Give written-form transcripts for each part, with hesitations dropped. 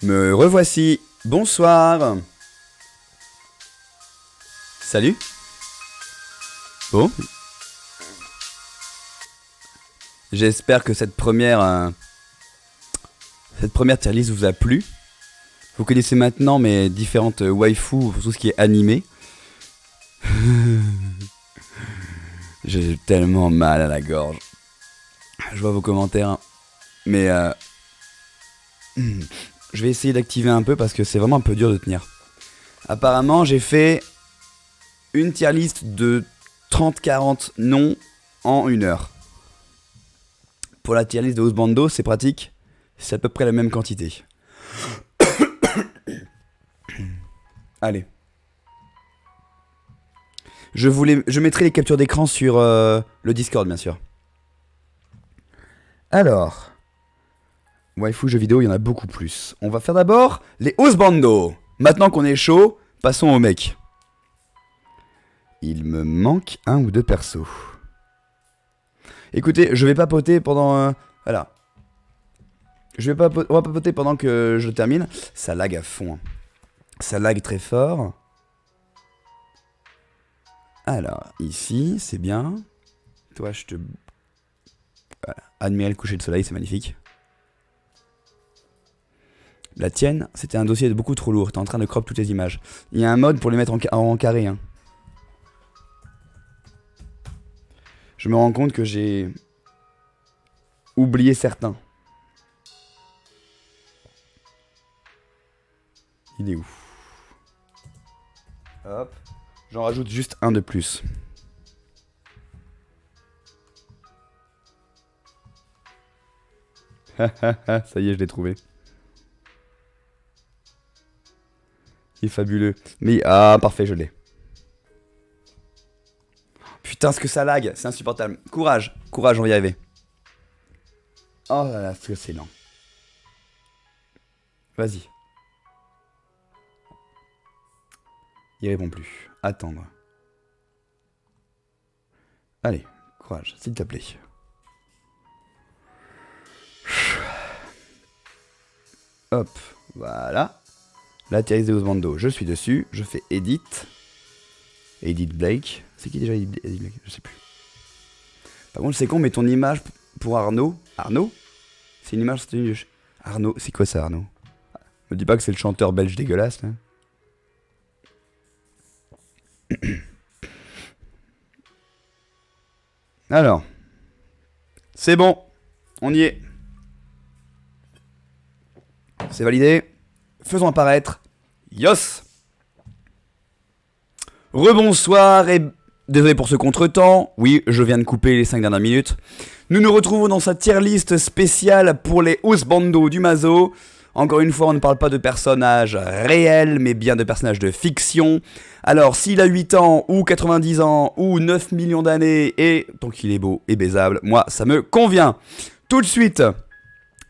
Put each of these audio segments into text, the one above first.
Me revoici. Bonsoir. Salut. Bon. J'espère que cette première tier list vous a plu. Vous connaissez maintenant mes différentes waifus pour tout ce qui est animé. J'ai tellement mal à la gorge. Je vois vos commentaires. Mais je vais essayer d'activer un peu parce que c'est vraiment un peu dur de tenir. Apparemment, j'ai fait une tier list de 30-40 noms en 1 heure. Pour la tier list de Husbando, c'est pratique. C'est à peu près la même quantité. Allez. Je mettrai les captures d'écran sur le Discord, bien sûr. Alors, waifu jeux vidéo, il y en a beaucoup plus. On va faire d'abord les Husbando. Maintenant qu'on est chaud, passons au mec. Il me manque 1 ou 2 persos. Écoutez, je vais papoter pendant... voilà. On va papoter pendant que je termine. Ça lag à fond. Ça lag très fort. Alors, ici, c'est bien. Toi, je te... Voilà. Admirer le coucher de soleil, c'est magnifique. La tienne, c'était un dossier beaucoup trop lourd. T'es en train de crop toutes les images. Il y a un mode pour les mettre en carré. Hein. Je me rends compte que j'ai oublié certains. Il est où? Hop. J'en rajoute juste un de plus. Ça y est, je l'ai trouvé. Il est fabuleux. Mais, ah, parfait, je l'ai. Putain, ce que ça lag, c'est insupportable. Courage, courage, on va y arriver. Oh là là, ce que c'est lent. Vas-y. Il répond plus. Attendre. Allez, courage, s'il te plaît. Hop, voilà. La tier list de Husbando, je suis dessus. Je fais Edit. Edit Blake. C'est qui déjà Edit Blake? Je sais plus. Par contre, c'est con, mais ton image pour Arnaud. Arnaud? C'est une image soutenue de... Arnaud, c'est quoi ça, Arnaud? Me dis pas que c'est le chanteur belge dégueulasse, là. Alors, c'est bon, on y est. C'est validé. Faisons apparaître Yos. Rebonsoir et désolé pour ce contretemps. Oui, je viens de couper les 5 dernières minutes. Nous nous retrouvons dans sa tier list spéciale pour les Husbando du Mazo. Encore une fois, on ne parle pas de personnages réels, mais bien de personnages de fiction. Alors, s'il a 8 ans, ou 90 ans, ou 9 millions d'années, et tant qu'il est beau et baisable, moi, ça me convient. Tout de suite,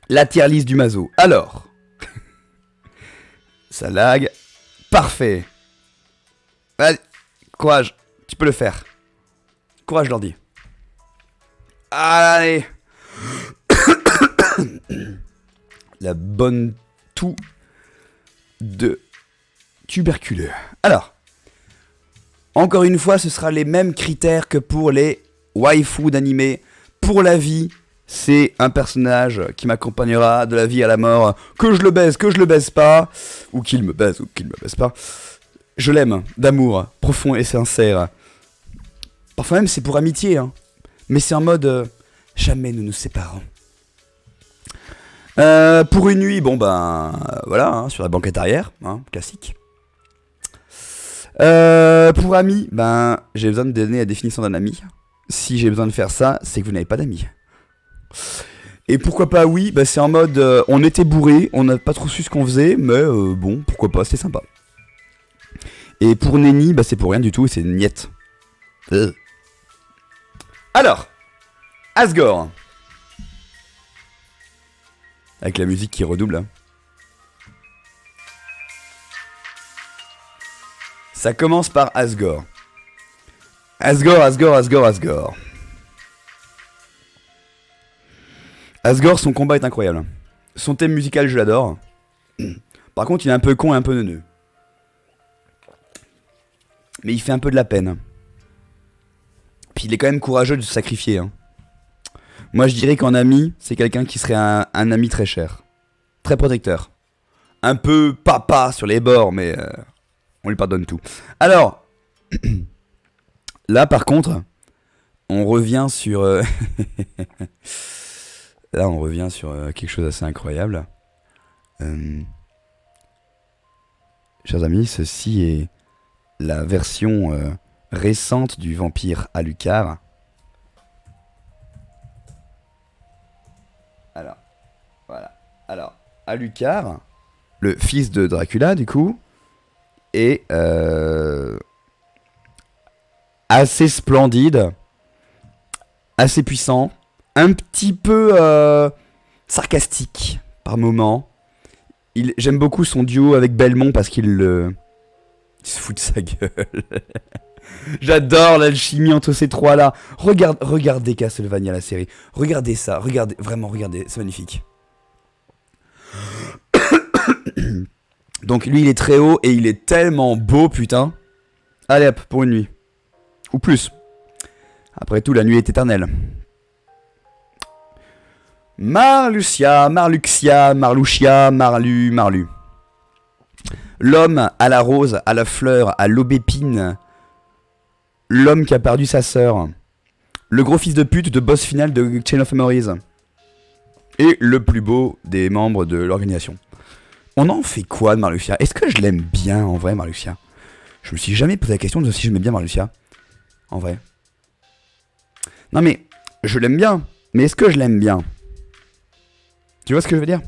la tier list du Mazo. Alors, ça lag. Parfait. Allez, courage, tu peux le faire. Courage, l'ordi. Allez. La bonne toux de tuberculeux. Alors, encore une fois, ce sera les mêmes critères que pour les waifus d'animé. Pour la vie, c'est un personnage qui m'accompagnera de la vie à la mort. Que je le baise pas, ou qu'il me baise, ou qu'il me baise pas. Je l'aime, d'amour, profond et sincère. Parfois même, c'est pour amitié, hein. Mais c'est en mode, jamais nous nous séparons. Pour une nuit, bon ben voilà, hein, sur la banquette arrière, hein, classique. Pour amis, ben j'ai besoin de donner la définition d'un ami. Si j'ai besoin de faire ça, c'est que vous n'avez pas d'amis. Et pourquoi pas oui, ben c'est en mode on était bourré, on n'a pas trop su ce qu'on faisait, mais bon, pourquoi pas, c'est sympa. Et pour Nenny, ben c'est pour rien du tout, c'est niette. Alors, Asgore. Avec la musique qui redouble. Hein. Ça commence par Asgore. Asgore. Asgore, son combat est incroyable. Son thème musical, je l'adore. Par contre, il est un peu con et un peu neuneux. Mais il fait un peu de la peine. Puis il est quand même courageux de se sacrifier. Hein. Moi, je dirais qu'en ami, c'est quelqu'un qui serait un ami très cher. Très protecteur. Un peu papa sur les bords, mais on lui pardonne tout. Alors, là par contre, on revient sur... là, on revient sur quelque chose d'assez incroyable. Chers amis, ceci est la version récente du vampire Alucard. Alors, voilà. Alors, Alucard, le fils de Dracula, du coup, est assez splendide, assez puissant, un petit peu sarcastique par moments. J'aime beaucoup son duo avec Belmont parce qu'il se fout de sa gueule. J'adore l'alchimie entre ces trois-là. Regardez Castlevania, la série. Regardez ça, vraiment regardez, c'est magnifique. Donc lui il est très haut et il est tellement beau, putain. Allez hop, pour une nuit. Ou plus. Après tout, la nuit est éternelle. Marluxia, Marlu. L'homme à la rose, à la fleur, à l'aubépine. L'homme qui a perdu sa sœur. Le gros fils de pute de boss final de Chain of Memories. Et le plus beau des membres de l'organisation. On en fait quoi de Marluxia? Est-ce que je l'aime bien en vrai, Marluxia? Je me suis jamais posé la question de si j'aimais bien Marluxia. En vrai. Non mais, je l'aime bien. Mais est-ce que je l'aime bien? Tu vois ce que je veux dire?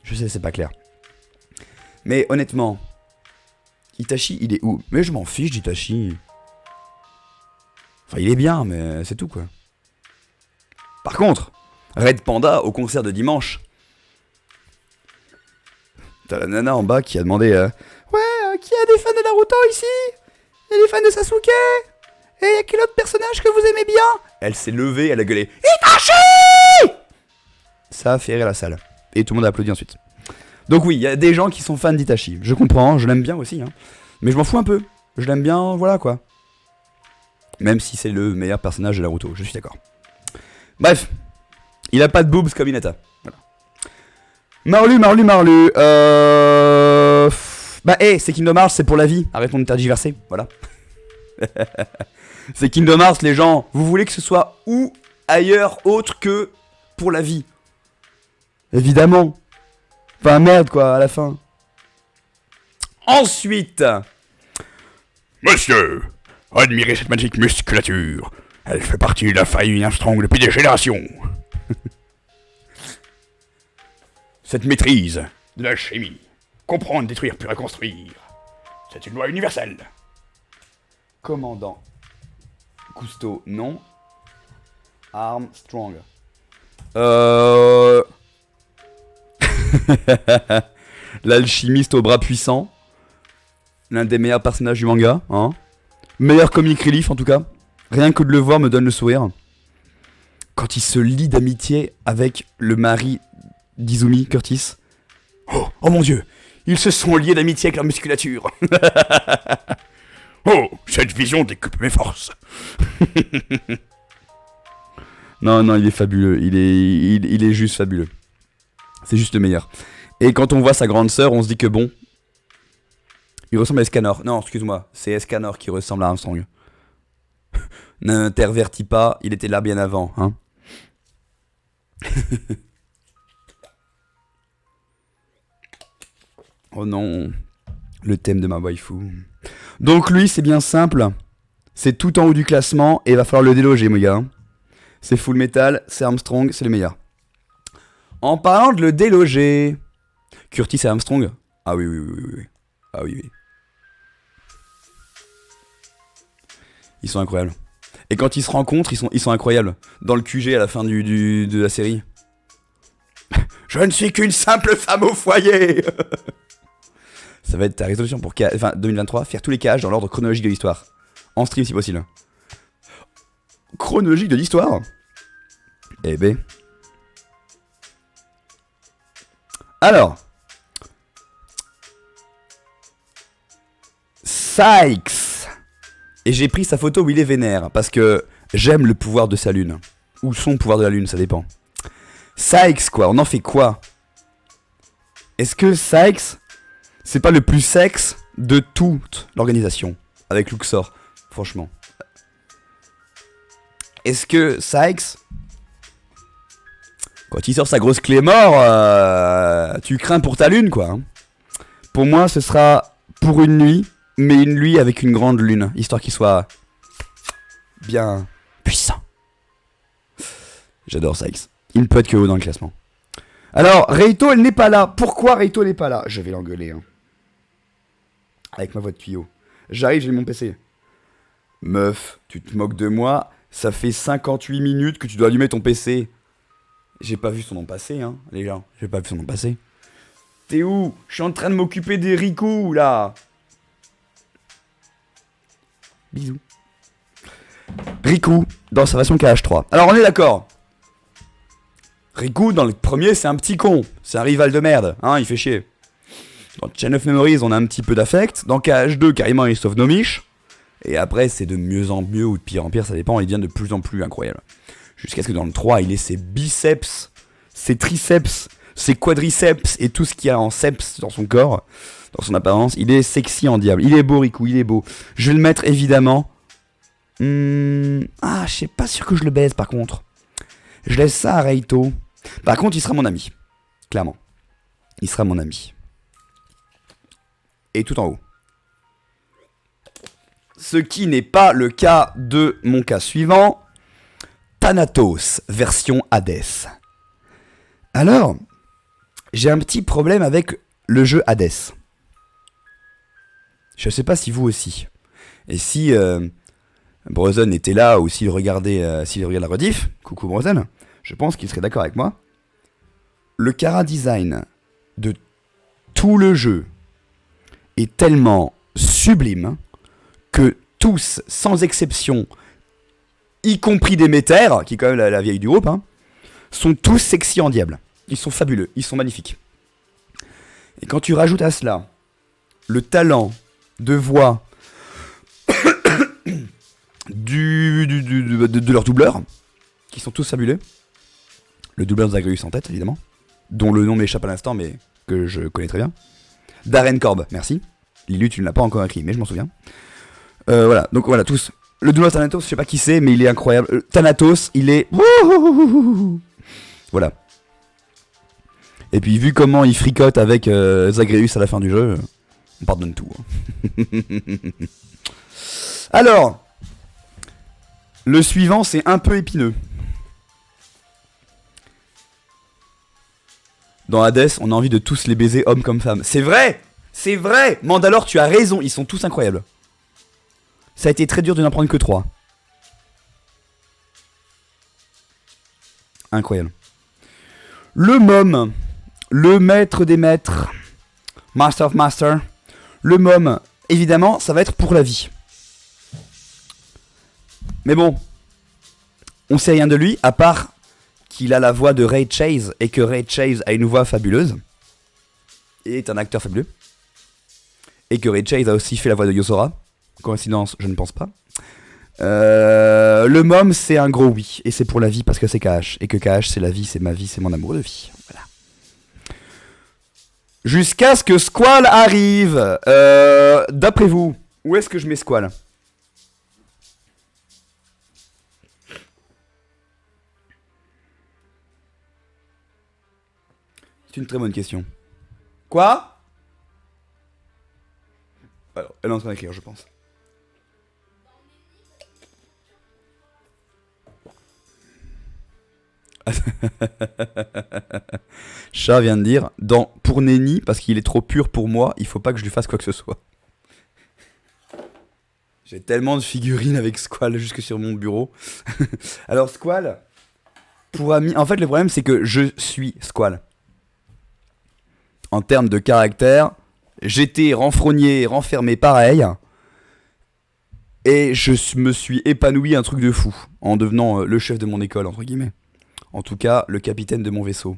Je sais, c'est pas clair. Mais honnêtement, Itachi, il est où? Mais je m'en fiche d'Itachi. Enfin, il est bien, mais c'est tout quoi. Par contre, Red Panda au concert de dimanche. T'as la nana en bas qui a demandé ouais, qui a des fans de Naruto ici? Il y a des fans de Sasuke? Et il y a quel autre personnage que vous aimez bien? Elle s'est levée, elle a gueulé Itachi! Ça a fait rire la salle. Et tout le monde a applaudi ensuite. Donc oui, il y a des gens qui sont fans d'Itachi. Je comprends, je l'aime bien aussi. Hein. Mais je m'en fous un peu. Je l'aime bien, voilà quoi. Même si c'est le meilleur personnage de Naruto, je suis d'accord. Bref, il a pas de boobs comme Hinata. Voilà. Marlu. Bah c'est Kingdom Hearts, c'est pour la vie. Arrêtons de tergiverser, voilà. C'est Kingdom Hearts, les gens. Vous voulez que ce soit où ailleurs autre que pour la vie? Évidemment. Enfin merde quoi, à la fin. Ensuite. Monsieur, admirez cette magique musculature. Elle fait partie de la famille Armstrong depuis des générations. Cette maîtrise de la chimie, comprendre, détruire, puis reconstruire, c'est une loi universelle. Commandant Cousteau, non. Armstrong. L'alchimiste au bras puissant. L'un des meilleurs personnages du manga, hein. Meilleur comic relief en tout cas. Rien que de le voir me donne le sourire. Quand il se lie d'amitié avec le mari d'Izumi, Curtis. Oh mon dieu, ils se sont liés d'amitié avec leur musculature. Oh, cette vision décupe mes forces. Non, il est fabuleux. Il est juste fabuleux. C'est juste le meilleur. Et quand on voit sa grande sœur, on se dit que bon, il ressemble à Escanor. Non, excuse-moi, c'est Escanor qui ressemble à Armstrong. N'intervertis pas, il était là bien avant, hein. Oh non, le thème de ma waifu. Donc lui, c'est bien simple. C'est tout en haut du classement et il va falloir le déloger, mon gars. C'est Full Metal, c'est Armstrong, c'est le meilleur. En parlant de le déloger, Curtis et Armstrong. Ah oui. Ah oui. Ils sont incroyables. Et quand ils se rencontrent, ils sont incroyables. Dans le QG à la fin de la série. Je ne suis qu'une simple femme au foyer. Ça va être ta résolution pour 2023, faire tous les cages dans l'ordre chronologique de l'histoire. En stream si possible. Chronologique de l'histoire? Eh ben. Alors. Sykes. Et j'ai pris sa photo où il est vénère, parce que j'aime le pouvoir de sa lune. Ou son pouvoir de la lune, ça dépend. Sykes, quoi, on en fait quoi? Est-ce que Sykes, c'est pas le plus sexe de toute l'organisation, avec Luxor, franchement? Est-ce que Sykes, quand il sort sa grosse clé mort, tu crains pour ta lune, quoi, hein? Pour moi, ce sera pour une nuit, mais une nuit avec une grande lune, histoire qu'il soit bien puissant. J'adore Sykes. Il ne peut être que haut dans le classement. Alors, Reito, elle n'est pas là. Pourquoi Reito n'est pas là? Je vais l'engueuler, hein. Avec ma voix de tuyau. J'arrive, j'ai mon PC. Meuf, tu te moques de moi. Ça fait 58 minutes que tu dois allumer ton PC. J'ai pas vu son nom passer, hein, les gars. J'ai pas vu son nom passer. T'es où? Je suis en train de m'occuper des Riku, là. Bisous. Riku, dans sa version KH3. Alors, on est d'accord. Riku, dans le premier, c'est un petit con. C'est un rival de merde, hein, il fait chier. Dans Chain of Memories, on a un petit peu d'affect. Dans KH2, carrément, il sauve nos miches. Et après, c'est de mieux en mieux ou de pire en pire, ça dépend, il devient de plus en plus incroyable. Jusqu'à ce que dans le 3, il ait ses biceps, ses triceps, ses quadriceps et tout ce qu'il y a en seps dans son corps, dans son apparence. Il est sexy en diable. Il est beau, Riku, il est beau. Je vais le mettre évidemment. Ah, je suis pas sûr que je le baise par contre. Je laisse ça à Reito. Par contre, il sera mon ami. Clairement. Il sera mon ami. Et tout en haut. Ce qui n'est pas le cas de mon cas suivant. Thanatos, version Hades. Alors, j'ai un petit problème avec le jeu Hades. Je sais pas si vous aussi. Et si Brozen était là ou s'il regardait la rediff, coucou Brozen, je pense qu'il serait d'accord avec moi. Le chara design de tout le jeu est tellement sublime que tous, sans exception, y compris Demeter, qui est quand même la vieille du groupe, hein, sont tous sexy en diable. Ils sont fabuleux, ils sont magnifiques. Et quand tu rajoutes à cela le talent de voix de leurs doubleurs, qui sont tous fabuleux, le doubleur de Zagreus en tête, évidemment, dont le nom m'échappe à l'instant, mais que je connais très bien. Darren Korb, merci. Lilu, tu ne l'as pas encore écrit, mais je m'en souviens. Voilà, donc voilà, tous. Le doubleur Thanatos, je sais pas qui c'est, mais il est incroyable. Thanatos, il est... Voilà. Et puis, vu comment il fricote avec Zagreus à la fin du jeu, on pardonne tout. Hein. Alors, le suivant, c'est un peu épineux. Dans Hades, on a envie de tous les baiser, hommes comme femmes. C'est vrai! C'est vrai! Mandalore, tu as raison, ils sont tous incroyables. Ça a été très dur de n'en prendre que 3. Incroyable. Le môme, le maître des maîtres, Master of Master. Le môme, évidemment, ça va être pour la vie. Mais bon, on sait rien de lui, à part qu'il a la voix de Ray Chase, et que Ray Chase a une voix fabuleuse, et est un acteur fabuleux, et que Ray Chase a aussi fait la voix de Yosora. Coïncidence, je ne pense pas. Le môme, c'est un gros oui, et c'est pour la vie parce que c'est KH, et que KH c'est la vie, c'est ma vie, c'est mon amour de vie. Voilà. Jusqu'à ce que Squall arrive. D'après vous, où est-ce que je mets Squall? C'est une très bonne question. Quoi? Alors, elle est en train d'écrire, je pense. Chat vient de dire pour Nenny, parce qu'il est trop pur pour moi, il faut pas que je lui fasse quoi que ce soit. J'ai tellement de figurines avec Squall jusque sur mon bureau. Alors Squall, pour ami, en fait le problème c'est que je suis Squall. En termes de caractère, j'étais renfrogné, renfermé pareil. Et je me suis épanoui un truc de fou en devenant le chef de mon école entre guillemets. En tout cas, le capitaine de mon vaisseau.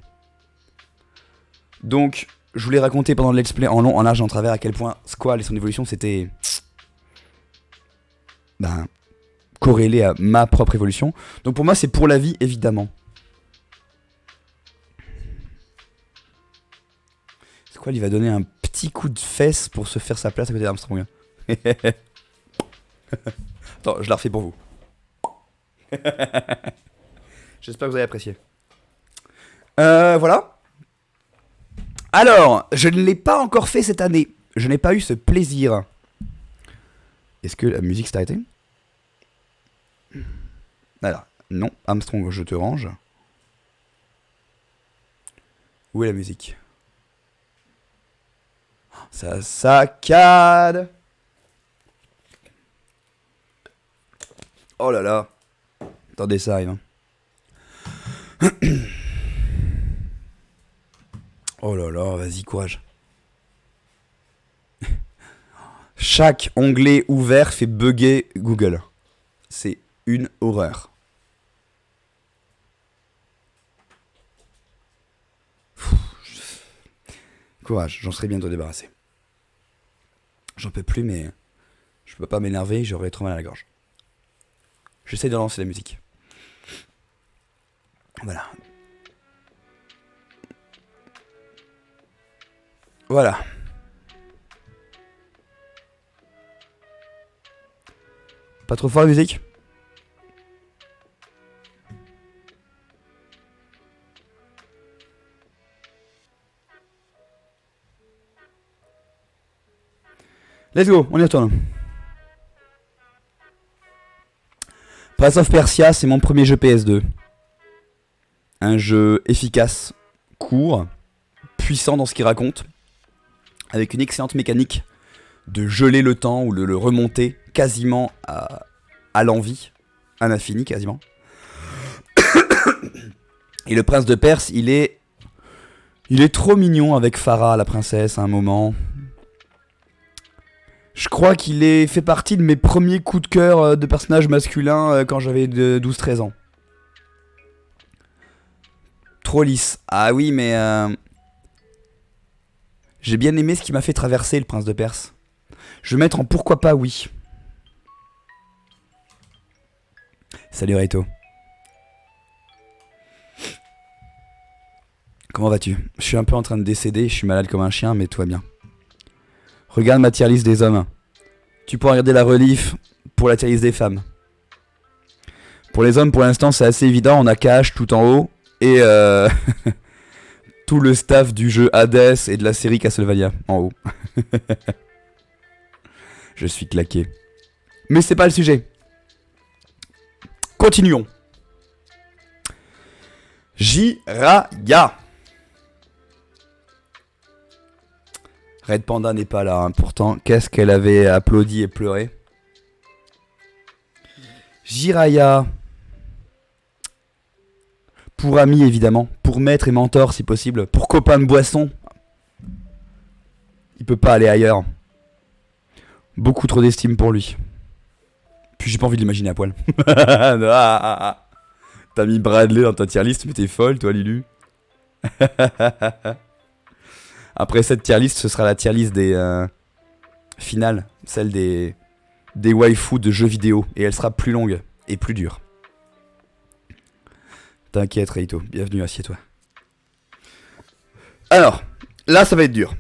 Donc, je voulais raconter pendant le let's play en long, en large, en travers à quel point Squall et son évolution, c'était ben, corrélé à ma propre évolution. Donc pour moi, c'est pour la vie, évidemment. C'est quoi, il va donner un petit coup de fesse pour se faire sa place à côté d'Armstrong. Attends, je la refais pour vous. J'espère que vous avez apprécié. Voilà. Alors, je ne l'ai pas encore fait cette année. Je n'ai pas eu ce plaisir. Est-ce que la musique s'est arrêtée? Alors, non. Armstrong, je te range. Où est la musique? Ça saccade. Oh là là. Attendez, ça arrive. Hein. Oh là là, vas-y, courage. Chaque onglet ouvert fait bugger Google. C'est une horreur. Courage, j'en serai bientôt débarrassé. J'en peux plus, mais je peux pas m'énerver, j'aurais trop mal à la gorge. J'essaie de lancer la musique. Voilà. Voilà. Pas trop fort la musique? Let's go, on y retourne. Prince of Persia, c'est mon premier jeu PS2. Un jeu efficace, court, puissant dans ce qu'il raconte, avec une excellente mécanique de geler le temps ou de le remonter quasiment à l'envie, à l'infini quasiment. Et le prince de Perse, il est trop mignon avec Farah, la princesse, à un moment. Je crois qu'il fait partie de mes premiers coups de cœur de personnage masculin quand j'avais 12-13 ans. Trop lisse. Ah oui, mais... j'ai bien aimé ce qui m'a fait traverser le prince de Perse. Je vais mettre en pourquoi pas oui. Salut Reito. Comment vas-tu? Je suis un peu en train de décéder, je suis malade comme un chien, mais tout va bien. Regarde ma tier list des hommes. Tu pourras regarder la relief pour la tier list des femmes. Pour les hommes, pour l'instant, c'est assez évident. On a Cash tout en haut. Et tout le staff du jeu Hades et de la série Castlevania en haut. Je suis claqué. Mais c'est pas le sujet. Continuons. Jiraya. Red Panda n'est pas là, hein. Pourtant, qu'est-ce qu'elle avait applaudi et pleuré. Jiraya. Pour ami, évidemment. Pour maître et mentor, si possible. Pour copain de boisson. Il peut pas aller ailleurs. Beaucoup trop d'estime pour lui. Puis j'ai pas envie de l'imaginer à poil. T'as mis Bradley dans ta tier list, mais t'es folle, toi, Lilu. Après cette tier list, ce sera la tier list des finales, celle des waifus de jeux vidéo, et elle sera plus longue et plus dure. T'inquiète, Reito, bienvenue, assieds-toi. Alors, là, ça va être dur.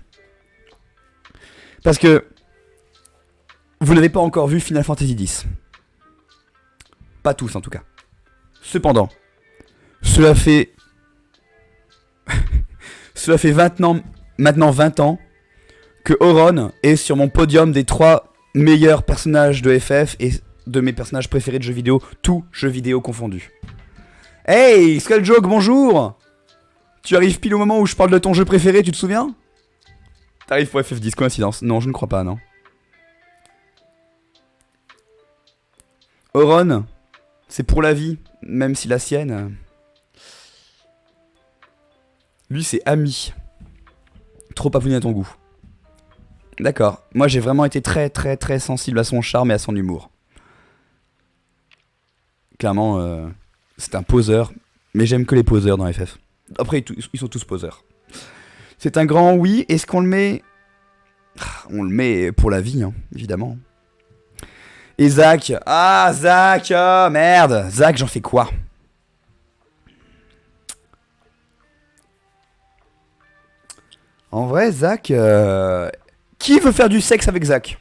Parce que vous n'avez pas encore vu Final Fantasy X. Pas tous, en tout cas. Cependant, cela fait 20 ans que Auron est sur mon podium des 3 meilleurs personnages de FF et de mes personnages préférés de jeux vidéo, tous jeux vidéo confondus. Hey, Skulljoke, bonjour! Tu arrives pile au moment où je parle de ton jeu préféré, tu te souviens? T'arrives pour FF10, coïncidence? Non, je ne crois pas, non. Auron, c'est pour la vie, même si la sienne... Lui, c'est ami. Trop avoué à ton goût. D'accord. Moi, j'ai vraiment été très, très, très sensible à son charme et à son humour. Clairement, c'est un poseur. Mais j'aime que les poseurs dans FF. Après, ils sont tous poseurs. C'est un grand oui. Est-ce qu'on le met... On le met pour la vie, hein, évidemment. Et Zach. Ah, Zach. Oh, merde. Zach, j'en fais quoi? En vrai, Zach... Qui veut faire du sexe avec Zach?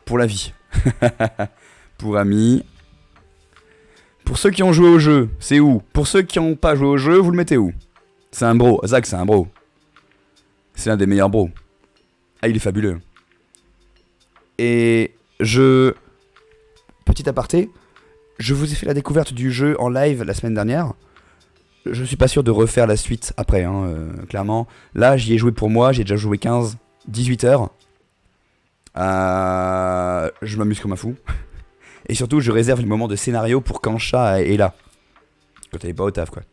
Pour la vie. Pour amis. Pour ceux qui ont joué au jeu, c'est où? Pour ceux qui n'ont pas joué au jeu, vous le mettez où? C'est un bro. Zach, c'est un bro. C'est un des meilleurs bros. Ah, il est fabuleux. Et petit aparté, je vous ai fait la découverte du jeu en live la semaine dernière. Je suis pas sûr de refaire la suite après, hein, clairement. Là, j'y ai joué pour moi, j'ai déjà joué 18 heures. Je m'amuse comme un fou. Et surtout, je réserve le moment de scénario pour quand Chat est là. Quand elle est pas au taf, quoi.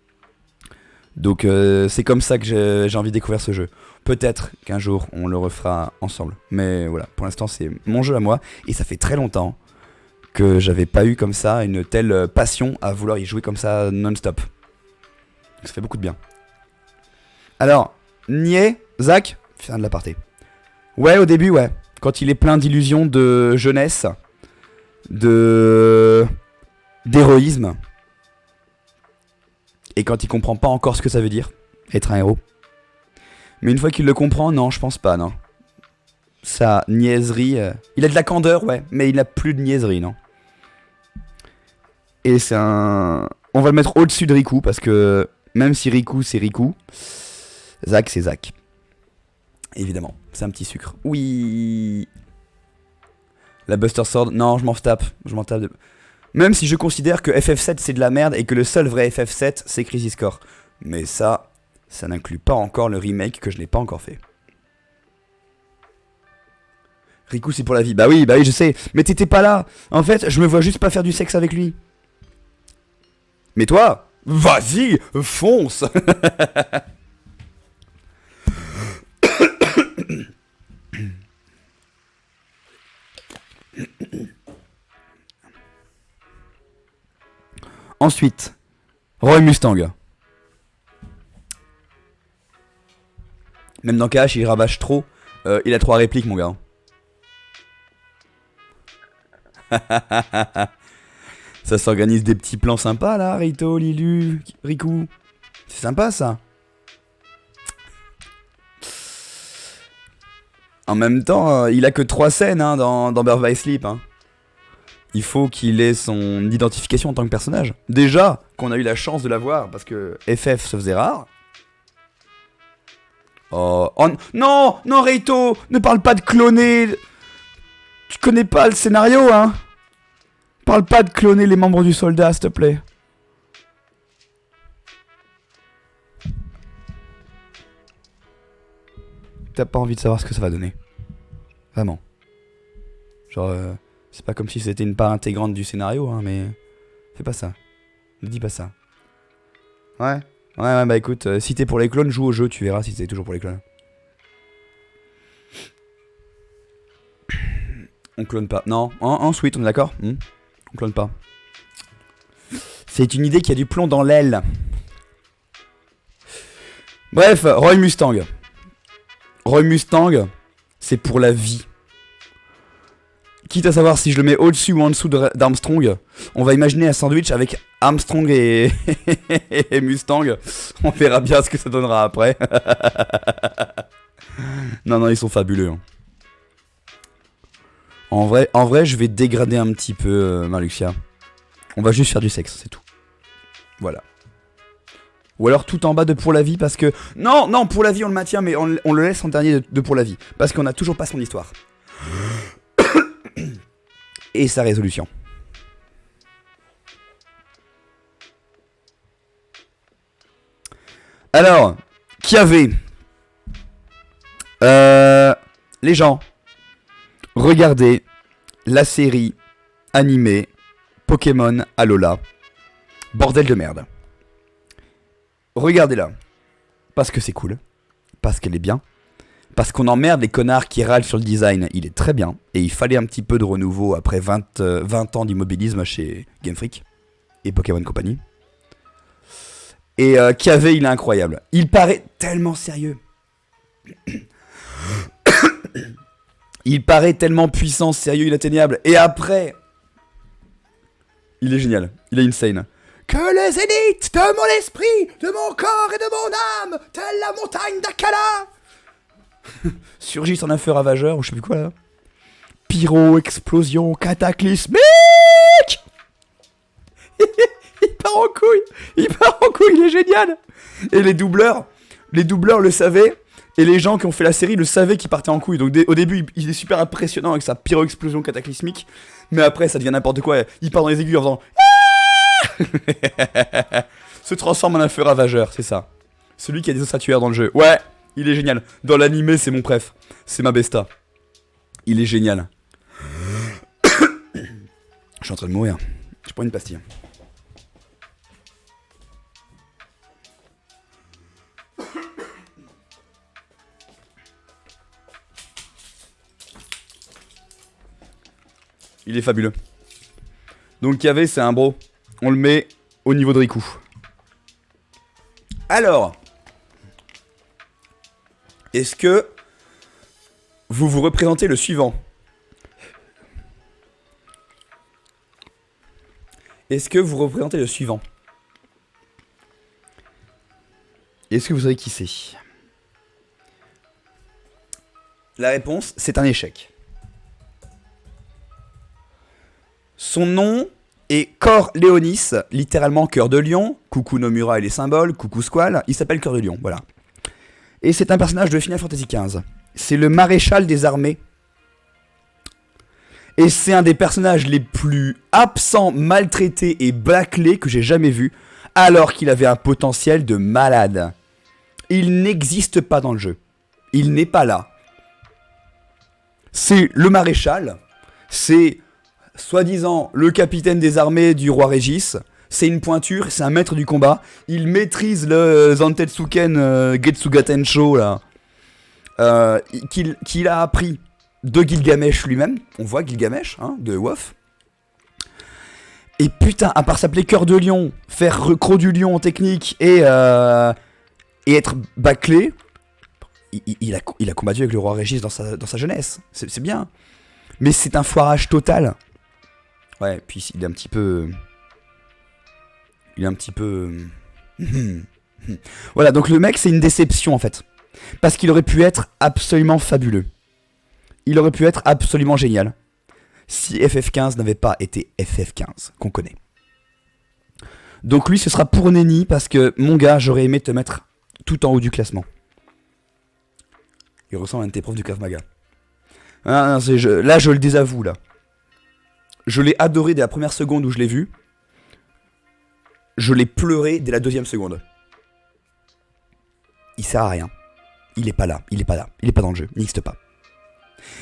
Donc, c'est comme ça que j'ai envie de découvrir ce jeu. Peut-être qu'un jour, on le refera ensemble. Mais voilà, pour l'instant, c'est mon jeu à moi. Et ça fait très longtemps que j'avais pas eu comme ça une telle passion à vouloir y jouer comme ça non-stop. Ça fait beaucoup de bien. Alors, Nier, Zach, fin de l'aparté. Ouais, au début, ouais. Quand il est plein d'illusions de jeunesse, d'héroïsme, et quand il comprend pas encore ce que ça veut dire, être un héros. Mais une fois qu'il le comprend, non, je pense pas, non. Sa niaiserie... Il a de la candeur, ouais, mais il a plus de niaiserie, non. Et c'est un... On va le mettre au-dessus de Riku, parce que même si Riku, c'est Riku, Zach, c'est Zach. Évidemment, c'est un petit sucre. Oui. La Buster Sword, non, je m'en tape. Même si je considère que FF7 c'est de la merde et que le seul vrai FF7 c'est Crisis Core. Mais ça n'inclut pas encore le remake que je n'ai pas encore fait. Riku c'est pour la vie. Bah oui, je sais. Mais t'étais pas là. En fait, je me vois juste pas faire du sexe avec lui. Mais toi, vas-y, fonce. Ensuite, Roy Mustang. Même dans KH, il rabâche trop. Il a 3 répliques, mon gars. Ça s'organise des petits plans sympas, là, Rito, Lilu, Riku. C'est sympa, ça. En même temps, il a que 3 scènes hein, dans Birth by Sleep. Hein. Il faut qu'il ait son identification en tant que personnage. Déjà, qu'on a eu la chance de la voir, parce que FF se faisait rare. Oh non, Reito, ne parle pas de cloner. Tu connais pas le scénario, hein. Parle pas de cloner les membres du soldat, s'il te plaît. T'as pas envie de savoir ce que ça va donner. Vraiment. Genre, c'est pas comme si c'était une part intégrante du scénario, hein, mais... Fais pas ça. Ne dis pas ça. Ouais, bah écoute, si t'es pour les clones, joue au jeu, tu verras si t'es toujours pour les clones. On clone pas. Non, ensuite, on est d'accord On clone pas. C'est une idée qui a du plomb dans l'aile. Bref, Roy Mustang. Roy Mustang, c'est pour la vie. Quitte à savoir si je le mets au-dessus ou en dessous d'Armstrong, on va imaginer un sandwich avec Armstrong et Mustang. On verra bien ce que ça donnera après. Non, ils sont fabuleux. Hein. En vrai, je vais dégrader un petit peu Marluxia. On va juste faire du sexe, c'est tout. Voilà. Ou alors tout en bas de pour la vie parce que... Non, pour la vie on le maintient mais on le laisse en dernier de pour la vie. Parce qu'on n'a toujours pas son histoire. Et sa résolution. Alors, qui avait les gens regardez la série animée Pokémon Alola. Bordel de merde. Regardez-la. Parce que c'est cool. Parce qu'elle est bien. Parce qu'on emmerde les connards qui râlent sur le design. Il est très bien. Et il fallait un petit peu de renouveau après 20 ans d'immobilisme chez Game Freak. Et Pokémon Company. Et KV, il est incroyable. Il paraît tellement sérieux. Il paraît tellement puissant, sérieux, inatteignable. Et après, il est génial. Il est insane. Que les zéniths de mon esprit, de mon corps et de mon âme, telle la montagne d'Akala, surgissent en un feu ravageur, ou je sais plus quoi là. Pyro, explosion, cataclysmique. Il part en couille, il est génial. Et les doubleurs le savaient. Et les gens qui ont fait la série le savaient qu'il partait en couille. Donc au début, il est super impressionnant avec sa pyro-explosion cataclysmique. Mais après, ça devient n'importe quoi. Il part dans les aigus en faisant... se transforme en un feu ravageur, c'est ça. Celui qui a des osatuaires dans le jeu. Ouais, il est génial. Dans l'animé, c'est mon préf. C'est ma besta. Il est génial. Je suis en train de mourir. Je prends une pastille. Il est fabuleux. Donc KV, c'est un bro. On le met au niveau de Riku. Alors, est-ce que vous vous représentez le suivant? Est-ce que vous représentez le suivant? Est-ce que vous savez qui c'est? La réponse, c'est un échec. Son nom est Cor Léonis, littéralement cœur de lion. Coucou Nomura et les symboles, coucou Squall. Il s'appelle Cœur de Lion, voilà. Et c'est un personnage de Final Fantasy XV. C'est le maréchal des armées. Et c'est un des personnages les plus absents, maltraités et bâclés que j'ai jamais vu, alors qu'il avait un potentiel de malade. Il n'existe pas dans le jeu. Il n'est pas là. C'est le maréchal. C'est, soi-disant, le capitaine des armées du roi Régis. C'est une pointure, c'est un maître du combat. Il maîtrise le Zantetsuken Getsuga Tensho, là. Qu'il a appris de Gilgamesh lui-même. On voit Gilgamesh, hein, de WoW. Et putain, à part s'appeler Cœur de Lion, faire Croc du Lion en technique et être bâclé, il a combattu avec le roi Régis dans sa jeunesse. C'est bien. Mais c'est un foirage total. Ouais, puis il est un petit peu... Voilà, donc le mec, c'est une déception, en fait. Parce qu'il aurait pu être absolument fabuleux. Il aurait pu être absolument génial. Si FF15 n'avait pas été FF15, qu'on connaît. Donc lui, ce sera pour Nenny, parce que, mon gars, j'aurais aimé te mettre tout en haut du classement. Il ressemble à un de tes profs du Krav Maga. Ah, non, là, je le désavoue, là. Je l'ai adoré dès la première seconde où je l'ai vu. Je l'ai pleuré dès la deuxième seconde. Il sert à rien. Il est pas là, il est pas dans le jeu, il n'existe pas.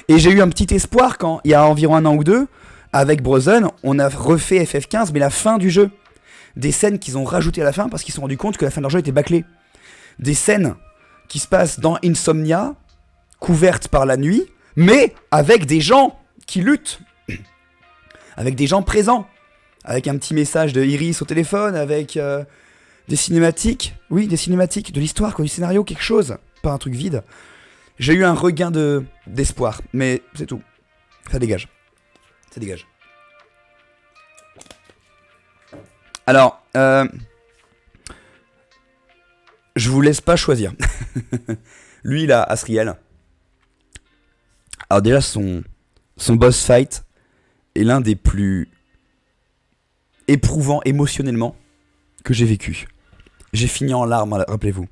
Et j'ai eu un petit espoir quand, il y a environ 1 an ou 2, avec Brozen, on a refait FF15, mais la fin du jeu. Des scènes qu'ils ont rajoutées à la fin parce qu'ils se sont rendus compte que la fin de leur jeu était bâclée. Des scènes qui se passent dans Insomnia, couvertes par la nuit, mais avec des gens qui luttent. Avec des gens présents. Avec un petit message de Iris au téléphone, avec des cinématiques. Oui, des cinématiques, de l'histoire, quoi, du scénario, quelque chose. Pas un truc vide. J'ai eu un regain d'espoir, mais c'est tout. Ça dégage. Ça dégage. Alors, je vous laisse pas choisir. Lui, il a Asriel. Alors déjà, son boss fight est l'un des plus éprouvants émotionnellement que j'ai vécu. J'ai fini en larmes, rappelez-vous.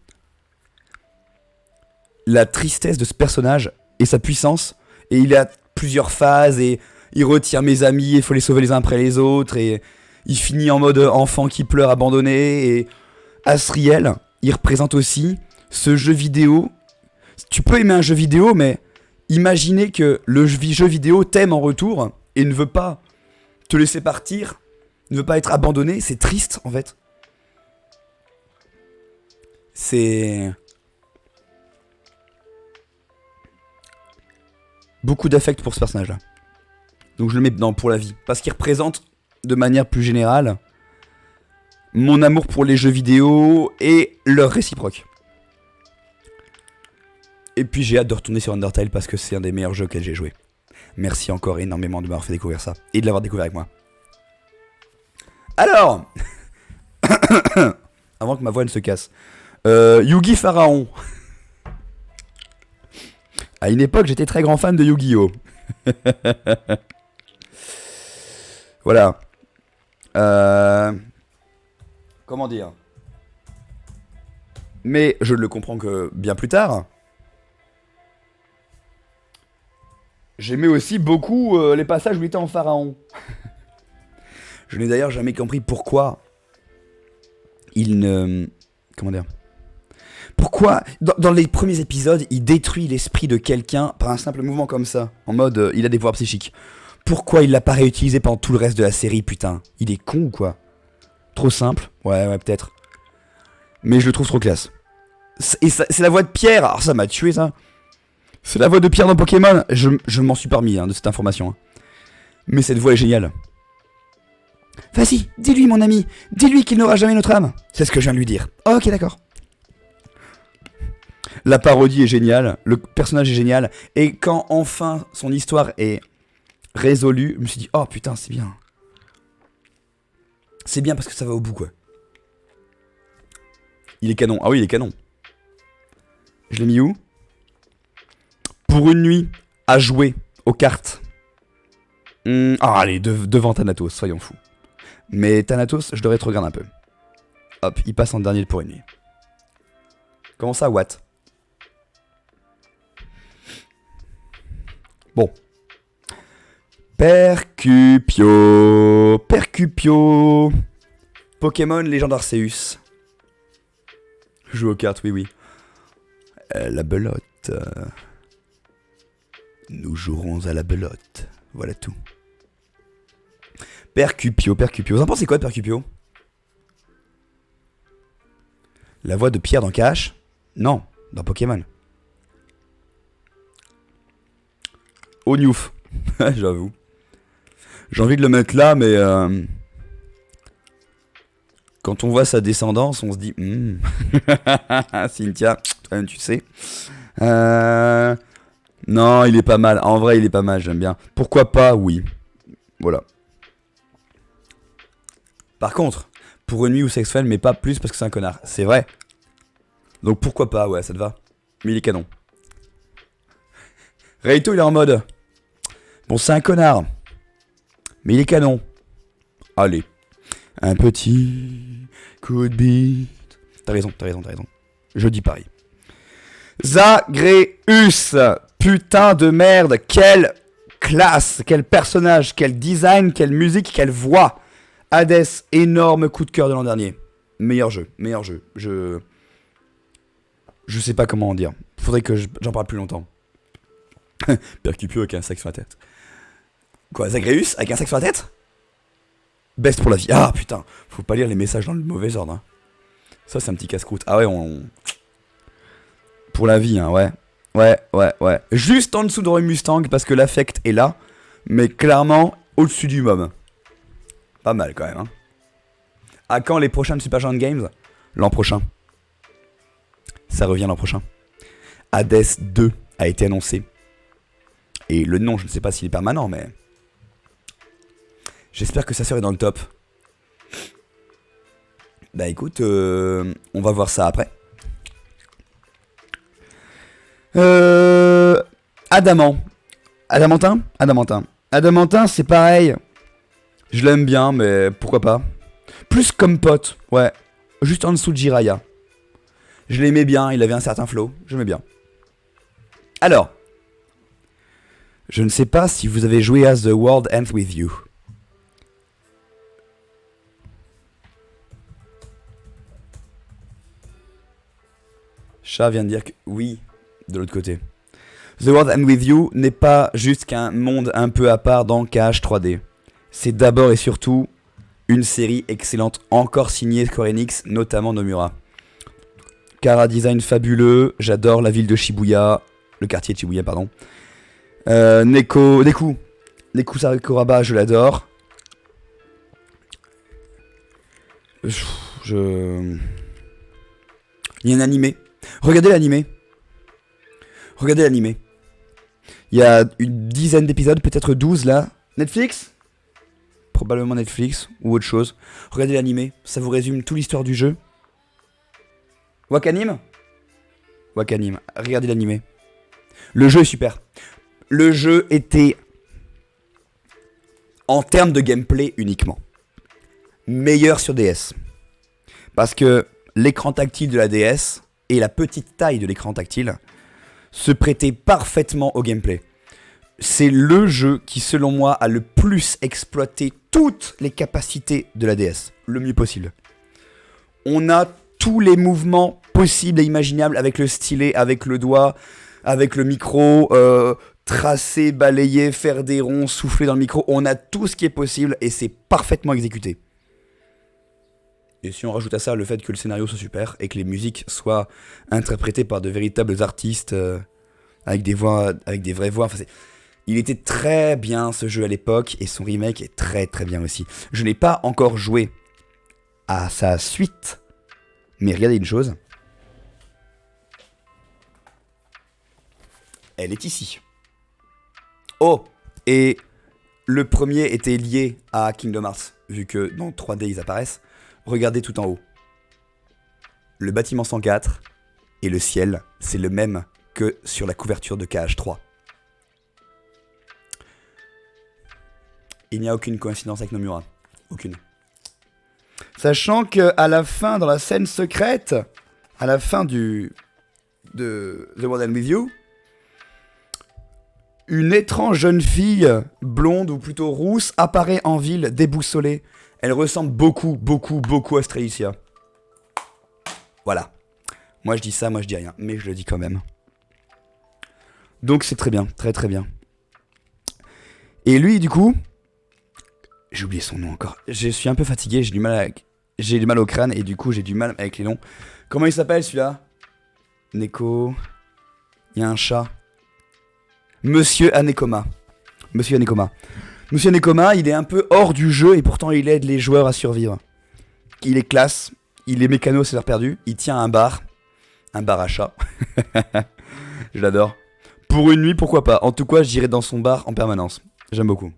La tristesse de ce personnage et sa puissance, et il a plusieurs phases, et il retire mes amis, il faut les sauver les uns après les autres, et il finit en mode enfant qui pleure abandonné, et Asriel, il représente aussi ce jeu vidéo. Tu peux aimer un jeu vidéo, mais imaginez que le jeu vidéo t'aime en retour, et ne veut pas te laisser partir, ne veut pas être abandonné, c'est triste en fait. C'est... beaucoup d'affect pour ce personnage-là. Donc je le mets pour la vie. Parce qu'il représente, de manière plus générale, mon amour pour les jeux vidéo et leur réciproque. Et puis j'ai hâte de retourner sur Undertale parce que c'est un des meilleurs jeux auxquels j'ai joué. Merci encore énormément de m'avoir fait découvrir ça et de l'avoir découvert avec moi. Alors, avant que ma voix ne se casse, Yugi Pharaon. À une époque, j'étais très grand fan de Yu-Gi-Oh! Voilà. Comment dire? Mais je ne le comprends que bien plus tard. J'aimais aussi beaucoup les passages où il était en pharaon. Je n'ai d'ailleurs jamais compris pourquoi il ne... Comment dire? Pourquoi, dans les premiers épisodes, il détruit l'esprit de quelqu'un par un simple mouvement comme ça, en mode il a des pouvoirs psychiques. Pourquoi il l'a pas réutilisé pendant tout le reste de la série, putain? Il est con ou quoi? Trop simple? Ouais, peut-être. Mais je le trouve trop classe. Et c'est la voix de Pierre. Alors ça m'a tué, ça. C'est la voix de Pierre dans Pokémon. Je m'en suis pas remis de cette information. Hein. Mais cette voix est géniale. Vas-y, dis-lui mon ami. Dis-lui qu'il n'aura jamais notre âme. C'est ce que je viens de lui dire. Ok, d'accord. La parodie est géniale. Le personnage est génial. Et quand enfin son histoire est résolue, je me suis dit, oh putain, c'est bien. C'est bien parce que ça va au bout, quoi. Il est canon. Ah oui, il est canon. Je l'ai mis où? Pour une nuit à jouer aux cartes. Allez, devant Thanatos, soyons fous. Mais Thanatos, je devrais te regarder un peu. Hop, il passe en dernier pour une nuit. Comment ça, what? Bon. Percupio. Pokémon Légende Arceus. Joue aux cartes, oui. La belote. Nous jouerons à la belote. Voilà tout. Percupio. Vous en pensez quoi de Percupio? La voix de Pierre dans Cash? Non, dans Pokémon. Oniouf. J'avoue. J'ai envie de le mettre là, mais... Quand on voit sa descendance, on se dit... Cynthia, toi-même tu sais. Non, il est pas mal. En vrai, il est pas mal, j'aime bien. Pourquoi pas, oui. Voilà. Par contre, pour une nuit ou sexuelle, mais pas plus parce que c'est un connard. C'est vrai. Donc pourquoi pas, ouais, ça te va. Mais il est canon. Reito, il est en mode... Bon, c'est un connard. Mais il est canon. Allez. Un petit coup de bite. T'as raison. Je dis pareil. Zagreus. Putain de merde. Quelle classe. Quel personnage. Quel design. Quelle musique. Quelle voix. Hades. Énorme coup de cœur de l'an dernier. Meilleur jeu. Je sais pas comment en dire. Faudrait que j'en parle plus longtemps. Percupio avec un sac sur la tête. Quoi, Zagreus avec un sac sur la tête? Best pour la vie. Ah putain, faut pas lire les messages dans le mauvais ordre. Hein. Ça c'est un petit casse-croûte. Ah ouais, pour la vie, hein, ouais. Ouais. Juste en dessous de Roy Mustang parce que l'affect est là. Mais clairement au-dessus du mob. Pas mal quand même. Hein. À quand les prochaines Supergiant Games? L'an prochain. Ça revient l'an prochain. Hades 2 a été annoncé. Et le nom, je ne sais pas s'il est permanent, mais... J'espère que ça serait dans le top. Bah écoute, on va voir ça après. Adamantin, c'est pareil. Je l'aime bien, mais pourquoi pas. Plus comme pote, ouais. Juste en dessous de Jiraya. Je l'aimais bien, il avait un certain flow. J'aimais bien. Alors. Je ne sais pas si vous avez joué à The World Ends With You. Chat vient de dire que oui, de l'autre côté. The World Ends With You n'est pas juste qu'un monde un peu à part dans KH 3D. C'est d'abord et surtout une série excellente, encore signée Square Enix, notamment Nomura. Cara design fabuleux, j'adore la ville de Shibuya, le quartier de Shibuya, pardon. Neku Sakuraba, je l'adore. Il y a un animé. Regardez l'animé. Regardez l'animé. Il y a une dizaine d'épisodes, peut-être 12 là. Netflix ? Probablement Netflix ou autre chose. Regardez l'animé, ça vous résume toute l'histoire du jeu. Wakanim ? Wakanim, regardez l'animé. Le jeu est super. Le jeu était, en termes de gameplay uniquement, meilleur sur DS. Parce que l'écran tactile de la DS et la petite taille de l'écran tactile se prêtaient parfaitement au gameplay. C'est le jeu qui, selon moi, a le plus exploité toutes les capacités de la DS, le mieux possible. On a tous les mouvements possibles et imaginables avec le stylet, avec le doigt, avec le micro, tracer, balayer, faire des ronds, souffler dans le micro. On a tout ce qui est possible et c'est parfaitement exécuté. Et si on rajoute à ça le fait que le scénario soit super et que les musiques soient interprétées par de véritables artistes avec des voix, avec des vraies voix, enfin il était très bien ce jeu à l'époque et son remake est très très bien aussi. Je n'ai pas encore joué à sa suite, mais regardez une chose. Elle est ici. Oh, et le premier était lié à Kingdom Hearts, vu que dans 3D ils apparaissent. Regardez tout en haut. Le bâtiment 104 et le ciel, c'est le même que sur la couverture de KH3. Il n'y a aucune coïncidence avec Nomura. Aucune. Sachant qu'à la fin, dans la scène secrète, à la fin de The World Ends With You, une étrange jeune fille, blonde ou plutôt rousse, apparaît en ville déboussolée. Elle ressemble beaucoup à Strelitzia. Voilà. Moi je dis ça, moi je dis rien, mais je le dis quand même. Donc c'est très bien, très très bien. Et lui du coup, j'ai oublié son nom encore. Je suis un peu fatigué, j'ai du mal au crâne et du coup j'ai du mal avec les noms. Comment il s'appelle celui-là ? Neko. Il y a un chat. Monsieur Anekoma. Monsieur Anekoma, il est un peu hors du jeu et pourtant il aide les joueurs à survivre. Il est classe, il est mécano, c'est l'heure perdue, il tient un bar à chat. Je l'adore. Pour une nuit, pourquoi pas. En tout cas, j'irai dans son bar en permanence. J'aime beaucoup.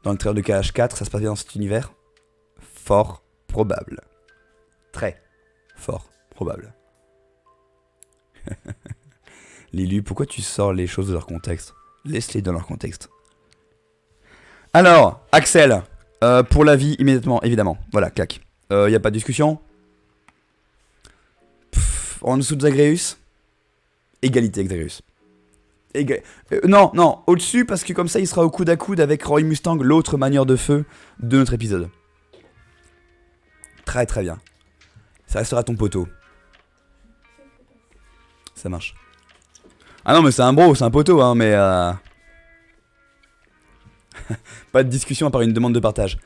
Dans le trailer de KH4, ça se passe bien dans cet univers ? Fort probable. Très fort probable. Lilu, pourquoi tu sors les choses de leur contexte ? Laisse-les dans leur contexte. Alors, Axel, pour la vie, immédiatement, évidemment. Voilà, clac. Y a pas de discussion. En dessous de Zagreus, égalité avec Zagreus. Non, au-dessus, parce que comme ça, il sera au coude à coude avec Roy Mustang, l'autre manière de feu de notre épisode. Très très bien. Ça restera ton poteau. Ça marche. Ah non, mais c'est un bro, c'est un poteau, hein, mais... Pas de discussion à part une demande de partage.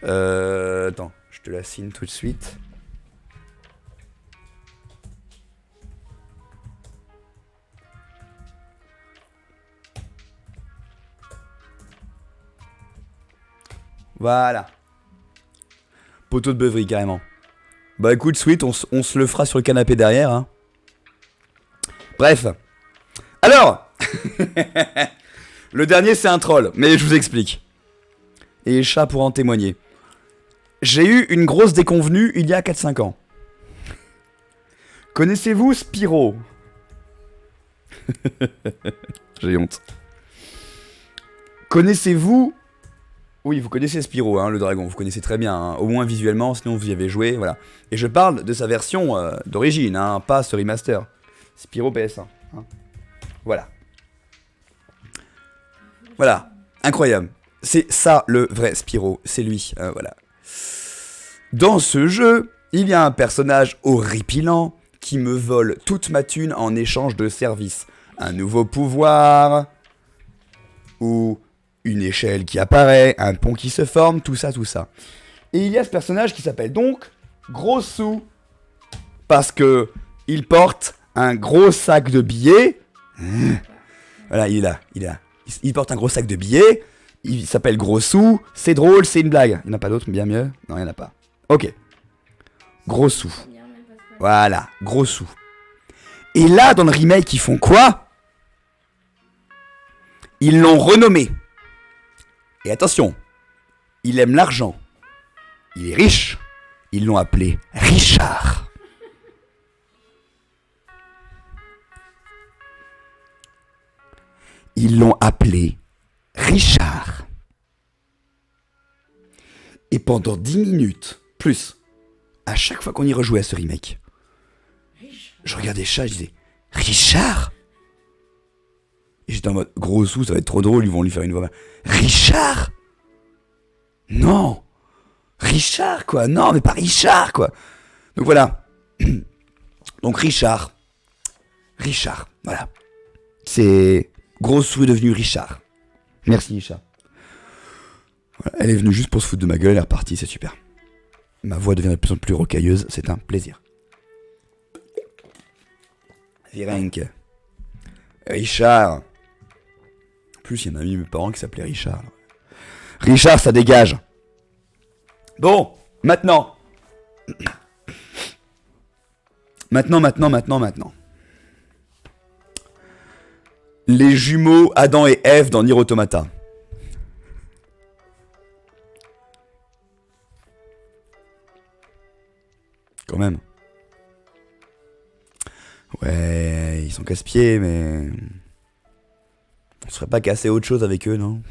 Attends, je te la signe tout de suite. Voilà. Poteau de beuverie, carrément. Bah écoute, sweet, on se le fera sur le canapé derrière, hein. Bref. Alors le dernier, c'est un troll, mais je vous explique. Et chat pour en témoigner. J'ai eu une grosse déconvenue il y a 4-5 ans. Connaissez-vous Spyro ? J'ai honte. Connaissez-vous... Oui, vous connaissez Spyro, hein, le dragon, vous connaissez très bien, hein, au moins visuellement, sinon vous y avez joué, voilà. Et je parle de sa version d'origine, hein, pas ce remaster. Spyro PS1. Hein. Voilà. Voilà, incroyable. C'est ça le vrai Spyro, c'est lui, voilà. Dans ce jeu, il y a un personnage horripilant qui me vole toute ma thune en échange de services. Un nouveau pouvoir, ou une échelle qui apparaît, un pont qui se forme, tout ça. Et il y a ce personnage qui s'appelle donc Gros Sou, parce que il porte un gros sac de billets. Voilà, il est là. Il porte un gros sac de billets. Il s'appelle Gros Sou. C'est drôle, c'est une blague. Il n'y en a pas d'autre, bien mieux. Non, il n'y en a pas. Ok. Gros Sou. Voilà, Gros Sou. Et là, dans le remake, ils font quoi? Ils l'ont renommé. Et attention, il aime l'argent. Il est riche. Ils l'ont appelé Richard. Ils l'ont appelé Richard. Et pendant 10 minutes, plus, à chaque fois qu'on y rejouait à ce remake, je regardais Chat et je disais Richard. Et j'étais en mode gros sous, ça va être trop drôle, ils vont lui faire une voix. Richard. Non. Richard quoi. Non mais pas Richard quoi. Donc voilà. Donc Richard. Richard. Voilà. C'est gros sous est devenu Richard. Merci Richard. Voilà, elle est venue juste pour se foutre de ma gueule, elle est repartie, c'est super. Ma voix devient de plus en plus rocailleuse, c'est un plaisir. Virenque. Richard. En plus, il y en a mis mes parents qui s'appelaient Richard. Richard, ça dégage. Bon, maintenant. Maintenant. Les jumeaux Adam et Ève dans Nier Automata. Quand même. Ouais, ils sont casse-pieds, mais... On serait pas cassé autre chose avec eux, non?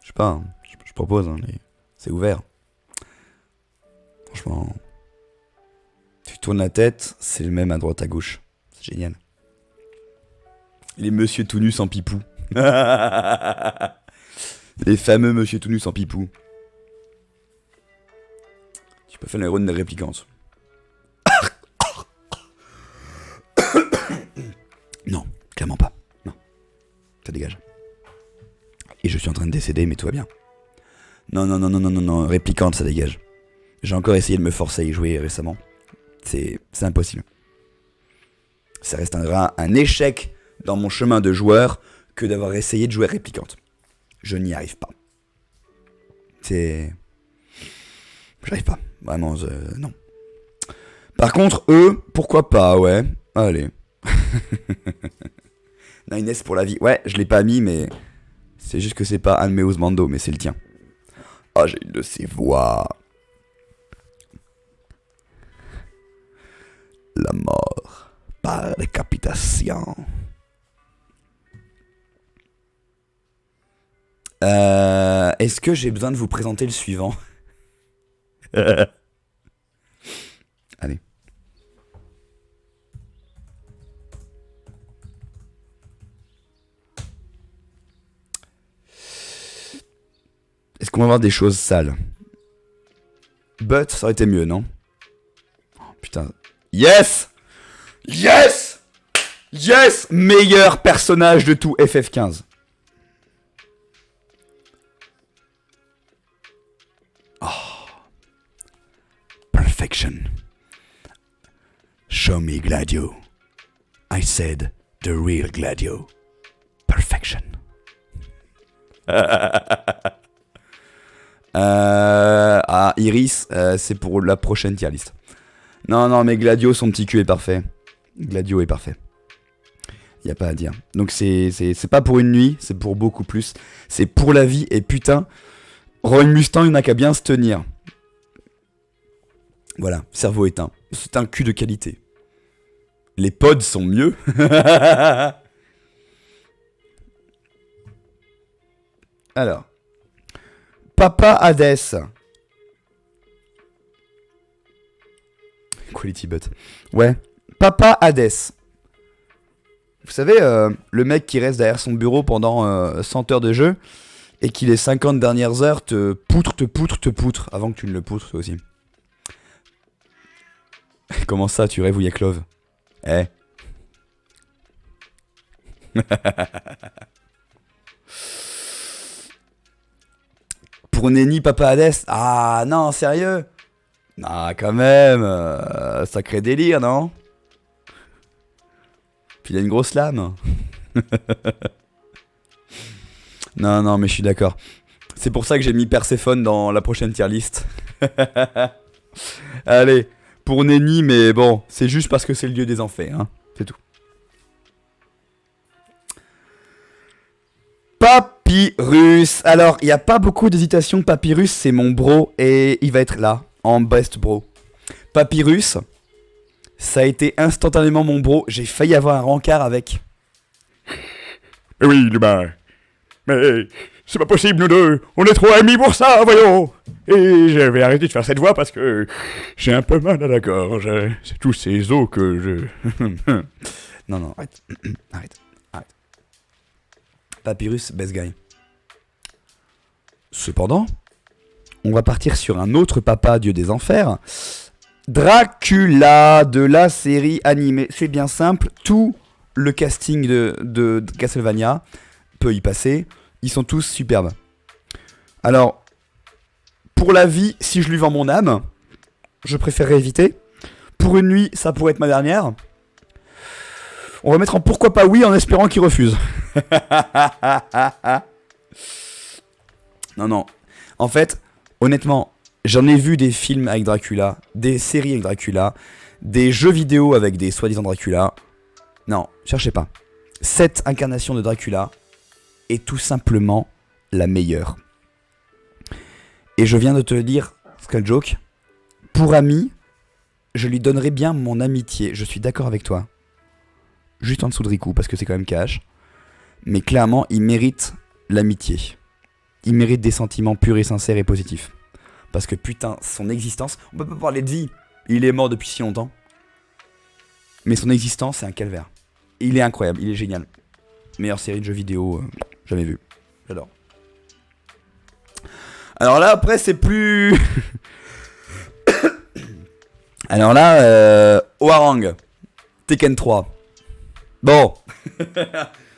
Je sais pas, hein. Je propose, hein, c'est ouvert. Franchement... Tu tournes la tête, c'est le même à droite à gauche. C'est génial. Les monsieur tout nus sans pipou. Les fameux monsieur tout nus sans pipou. Tu peux faire le rôle de réplicante. Non, clairement pas. Non. Ça dégage. Et je suis en train de décéder, mais tout va bien. Non. Réplicante, ça dégage. J'ai encore essayé de me forcer à y jouer récemment. C'est impossible. Ça restera un échec dans mon chemin de joueur que d'avoir essayé de jouer réplicante. Je n'y arrive pas. J'arrive pas. Vraiment, non. Par contre, eux, pourquoi pas, ouais. Allez. Nines pour la vie. Ouais, je l'ai pas mis, mais c'est juste que c'est pas un de mes Ousmando, mais c'est le tien. Oh, j'ai une de ces voix. La mort par décapitation. Est-ce que j'ai besoin de vous présenter le suivant? Allez. Est-ce qu'on va voir des choses sales? But, ça aurait été mieux, non? Oh, putain. Yes! Yes! Yes! Meilleur personnage de tout FF15. Oh. Perfection. Show me Gladio. I said the real Gladio. Perfection. Iris, c'est pour la prochaine tier list. Non, mais Gladio, son petit cul est parfait. Gladio est parfait. Y a pas à dire. Donc c'est pas pour une nuit, c'est pour beaucoup plus. C'est pour la vie, et putain, Roy Mustang, il n'a qu'à bien se tenir. Voilà, cerveau éteint. C'est un cul de qualité. Les pods sont mieux. Alors. Papa Hades. Quality but. Ouais. Papa Hades. Vous savez, le mec qui reste derrière son bureau pendant 100 heures de jeu et qui les 50 dernières heures te poutre avant que tu ne le poutres toi aussi. Comment ça, tu rêves où y a Clove? Eh. Pour Nenny, Papa Hades. Ah non, sérieux? Ah, quand même. Sacré délire, non? Puis il a une grosse lame. Non, mais je suis d'accord. C'est pour ça que j'ai mis Perséphone dans la prochaine tier list. Allez. pour Nenny, mais bon, c'est juste parce que c'est le lieu des enfers, hein. C'est tout. Papyrus. Alors, il n'y a pas beaucoup d'hésitation. Papyrus, c'est mon bro et il va être là, en best bro. Papyrus, ça a été instantanément mon bro. J'ai failli avoir un rencard avec. Oui, Lubin. Mais c'est pas possible, nous deux. On est trop amis pour ça, voyons. Et je vais arrêter de faire cette voix parce que j'ai un peu mal à la gorge. C'est tous ces os que je... Non, arrête. Arrête. Papyrus, best guy. Cependant, on va partir sur un autre papa, dieu des enfers. Dracula de la série animée. C'est bien simple, tout le casting de Castlevania peut y passer. Ils sont tous superbes. Alors, pour la vie, si je lui vends mon âme, je préférerais éviter. Pour une nuit, ça pourrait être ma dernière. On va mettre en pourquoi pas oui en espérant qu'il refuse. Non. En fait, honnêtement, j'en ai vu des films avec Dracula, des séries avec Dracula, des jeux vidéo avec des soi-disant Dracula. Non, cherchez pas. Cette incarnation de Dracula est tout simplement la meilleure. Et je viens de te le dire, Skull Joke, pour ami, je lui donnerai bien mon amitié. Je suis d'accord avec toi. Juste en dessous de Riku, parce que c'est quand même cash. Mais clairement, il mérite l'amitié. Il mérite des sentiments purs et sincères et positifs. Parce que putain, son existence... On peut pas parler de vie. Il est mort depuis si longtemps. Mais son existence, c'est un calvaire. Il est incroyable, il est génial. Meilleure série de jeux vidéo jamais vue. J'adore. Alors là, après, c'est plus... Alors là, Hwoarang. Tekken 3. Bon.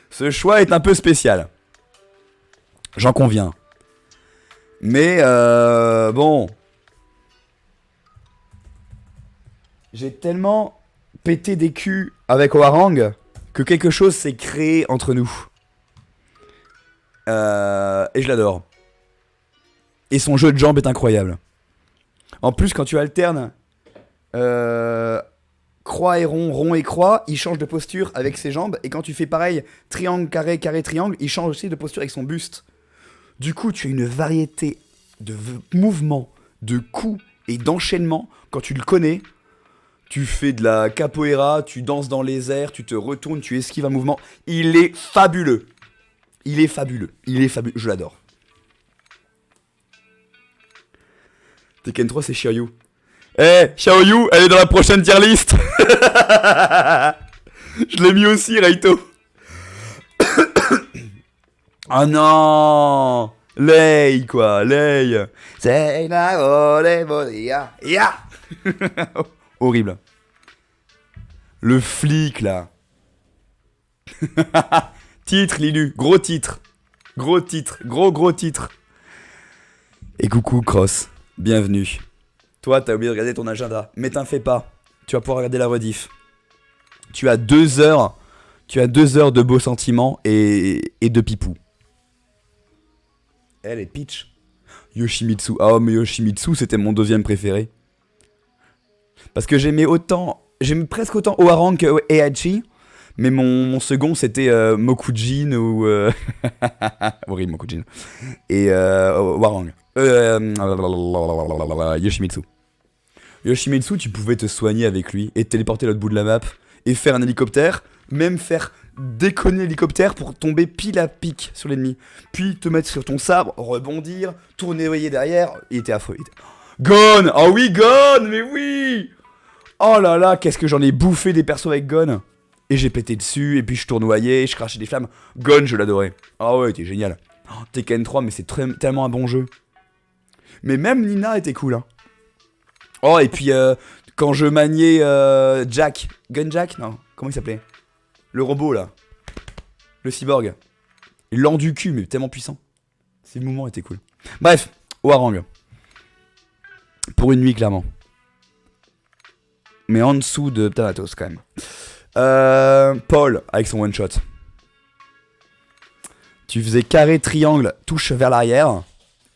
Ce choix est un peu spécial. J'en conviens. Mais bon. J'ai tellement pété des culs avec Hwoarang que quelque chose s'est créé entre nous. Et je l'adore. Et son jeu de jambes est incroyable. En plus, quand tu alternes croix et rond, rond et croix, il change de posture avec ses jambes. Et quand tu fais pareil, triangle, carré, carré, triangle, il change aussi de posture avec son buste. Du coup, tu as une variété de mouvements, de coups et d'enchaînements. Quand tu le connais, tu fais de la capoeira, tu danses dans les airs, tu te retournes, tu esquives un mouvement. Il est fabuleux. Il est fabuleux. Je l'adore. Tekken 3, c'est Shiryu. Xiaoyu, elle est dans la prochaine tier list. Je l'ai mis aussi, Raito. Oh non, Lei, quoi, Lei. C'est ya. Horrible. Le flic, là. Titre, Lilu, gros titre. Gros titre. Et coucou, Cross, bienvenue. Toi, t'as oublié de regarder ton agenda, mais t'en fais pas. Tu vas pouvoir regarder la rediff. Tu as 2 heures de beaux sentiments et de pipou. Elle est Peach. Yoshimitsu. Ah, mais Yoshimitsu, c'était mon deuxième préféré. Parce que j'aimais presque autant Hwoarang que Heihachi. Mais mon second, c'était Mokujin ou... horrible, Mokujin. Et Hwoarang. Yoshimitsu. Yoshimitsu, tu pouvais te soigner avec lui et te téléporter à l'autre bout de la map et faire un hélicoptère, même faire déconner l'hélicoptère pour tomber pile à pic sur l'ennemi. Puis te mettre sur ton sabre, rebondir, tourner derrière. Il était affreux. Gon. Oh oui, Gon. Mais oui. Oh là là, qu'est-ce que j'en ai bouffé des persos avec Gon. Et j'ai pété dessus, et puis je tournoyais, je crachais des flammes. Gon, je l'adorais. Ah ouais, il était génial. Oh, Tekken 3, mais c'est tellement un bon jeu. Mais même Nina était cool, hein. Oh, et puis quand je maniais Jack. Gunjack. Non, comment il s'appelait? Le robot, là. Le cyborg. Lent du cul, mais tellement puissant. Ces mouvements étaient cool. Bref, Hwoarang. Pour une nuit, clairement. Mais en dessous de Thanatos, quand même. Paul, avec son one-shot. Tu faisais carré, triangle, touche vers l'arrière,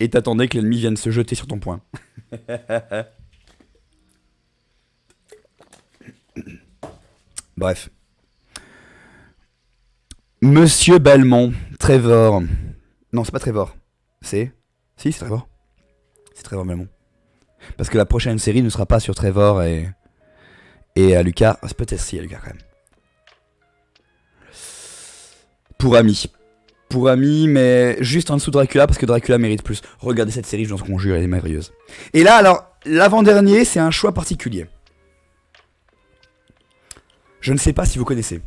et t'attendais que l'ennemi vienne se jeter sur ton poing. Bref. Monsieur Belmont, Trevor. Non, c'est pas Trevor. C'est... Si, c'est Trevor. C'est Trevor Belmont. Parce que la prochaine série ne sera pas sur Trevor et à Lucas. C'est peut-être si à Lucas quand même. Pour amis. Pour amis, mais juste en dessous de Dracula, parce que Dracula mérite plus. Regardez cette série, je vous en conjure, elle est merveilleuse. Et là, alors, l'avant-dernier, c'est un choix particulier. Je ne sais pas si vous connaissez.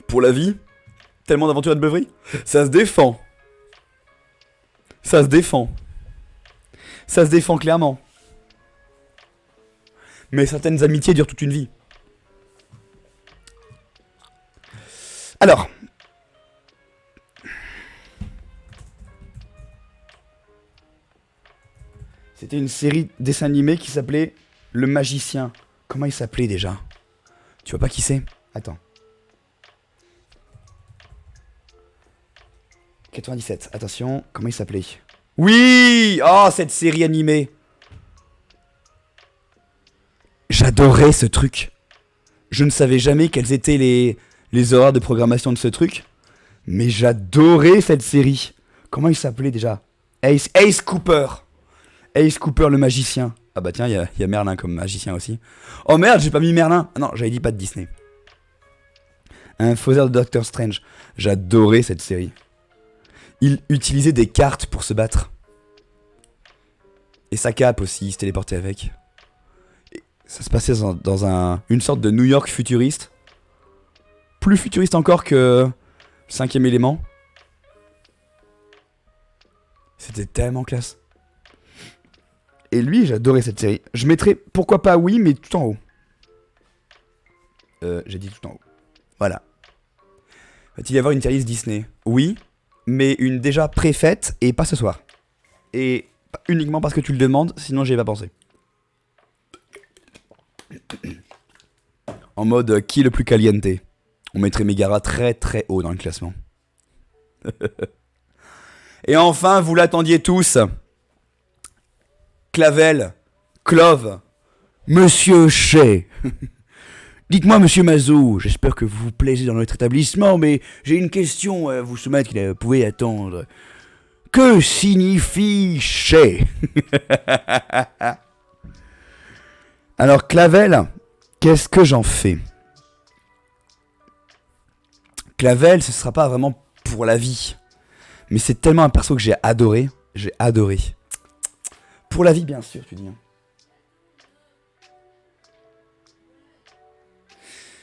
Pour la vie, tellement d'aventures et de beuveries, ça se défend. Ça se défend. Ça se défend clairement. Mais certaines amitiés durent toute une vie. Alors. C'était une série dessin animé qui s'appelait Le Magicien. Comment il s'appelait déjà? Tu vois pas qui c'est? Attends. 97. Attention, comment il s'appelait? Oui! Oh, cette série animée! J'adorais ce truc. Je ne savais jamais quelles étaient les horaires de programmation de ce truc. Mais j'adorais cette série. Comment il s'appelait déjà? Ace Cooper. Ace Cooper le magicien. Ah bah tiens, il y a Merlin comme magicien aussi. Oh merde, j'ai pas mis Merlin. Ah non, j'avais dit pas de Disney. Un faiseur de Doctor Strange. J'adorais cette série. Il utilisait des cartes pour se battre. Et sa cape aussi, il se téléportait avec. Et ça se passait dans une sorte de New York futuriste. Plus futuriste encore que Cinquième élément. C'était tellement classe. Et lui, j'adorais cette série. Je mettrais, pourquoi pas oui, mais tout en haut. J'ai dit tout en haut. Voilà. Va-t-il y avoir une tier list Disney? Oui, mais une déjà préfaite et pas ce soir. Et uniquement parce que tu le demandes, sinon j'y ai pas pensé. En mode qui est le plus caliente? On mettrait Megara très très haut dans le classement. Et enfin, vous l'attendiez tous. Clavel, Clove, Monsieur Chez. Dites-moi, Monsieur Mazot, j'espère que vous vous plaisez dans notre établissement, mais j'ai une question à vous soumettre que vous pouvez attendre. Que signifie Chez? Alors, Clavel, qu'est-ce que j'en fais? Clavel, ce sera pas vraiment pour la vie. Mais c'est tellement un perso que j'ai adoré. J'ai adoré. Pour la vie, bien sûr, tu dis.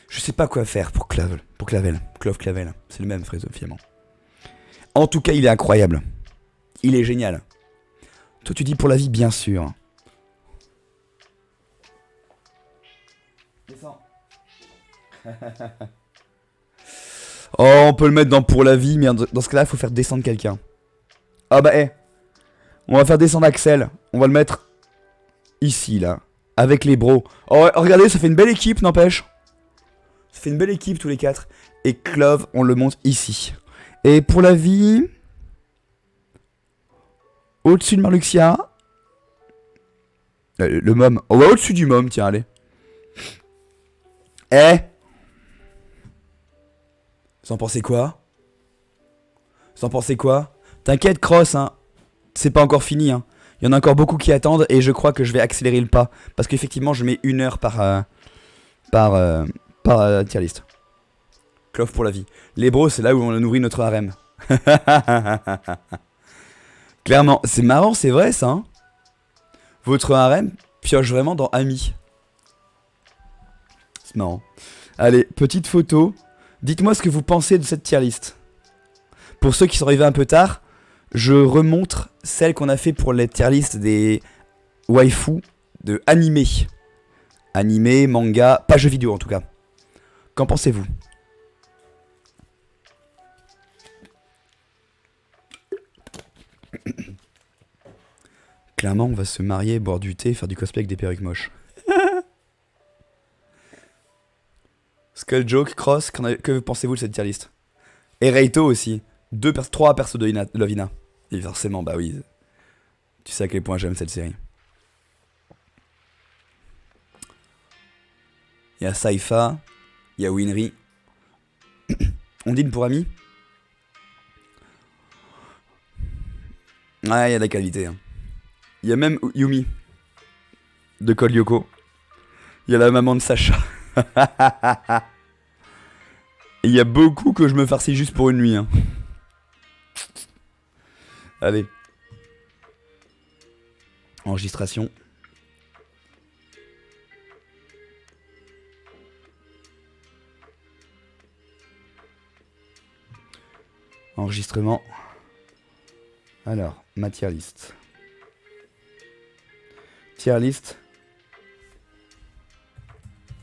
Je sais pas quoi faire pour Clavel. Pour Clavel. Clove Clavel. C'est le même, philosophieusement. En tout cas, il est incroyable. Il est génial. Toi, tu dis pour la vie, bien sûr. Descends. Oh, on peut le mettre dans pour la vie, mais dans ce cas-là, il faut faire descendre quelqu'un. Ah bah, on va faire descendre Axel. On va le mettre ici, là. Avec les bros. Oh, regardez, ça fait une belle équipe, n'empêche. Ça fait une belle équipe, tous les quatre. Et Clove, on le monte ici. Et pour la vie... Au-dessus de Marluxia... le môme. Oh, ouais, au-dessus du môme, tiens, allez. Vous en pensez quoi? Vous en pensez quoi? T'inquiète, Cross, hein. C'est pas encore fini, hein. Il y en a encore beaucoup qui attendent et je crois que je vais accélérer le pas. Parce qu'effectivement, je mets 1 heure par tier list. Clove pour la vie. Les bros, c'est là où on nourrit notre harem. Clairement, c'est marrant, c'est vrai ça, hein. Votre harem pioche vraiment dans Ami. C'est marrant. Allez, petite photo. Dites-moi ce que vous pensez de cette tier list. Pour ceux qui sont arrivés un peu tard, je remontre celle qu'on a fait pour les tier list des waifus de animé. Animé, manga, pas jeux vidéo en tout cas. Qu'en pensez-vous? Clairement, on va se marier, boire du thé, faire du cosplay avec des perruques moches. Skull Joke, Cross, que pensez-vous de cette tier list? Et Reito aussi. 3 persos de Lovina. Et forcément, bah oui. Tu sais à quel point j'aime cette série. Il y a Saifa. Il y a Winry. Ondine pour ami. Ouais, il y a de la qualité. Hein. Il y a même Yumi. De Code Lyoko. Il y a la maman de Sacha. Et il y a beaucoup que je me farcis juste pour une nuit. Hein. Allez. Enregistration. Enregistrement. Alors, ma tier list. Tier list.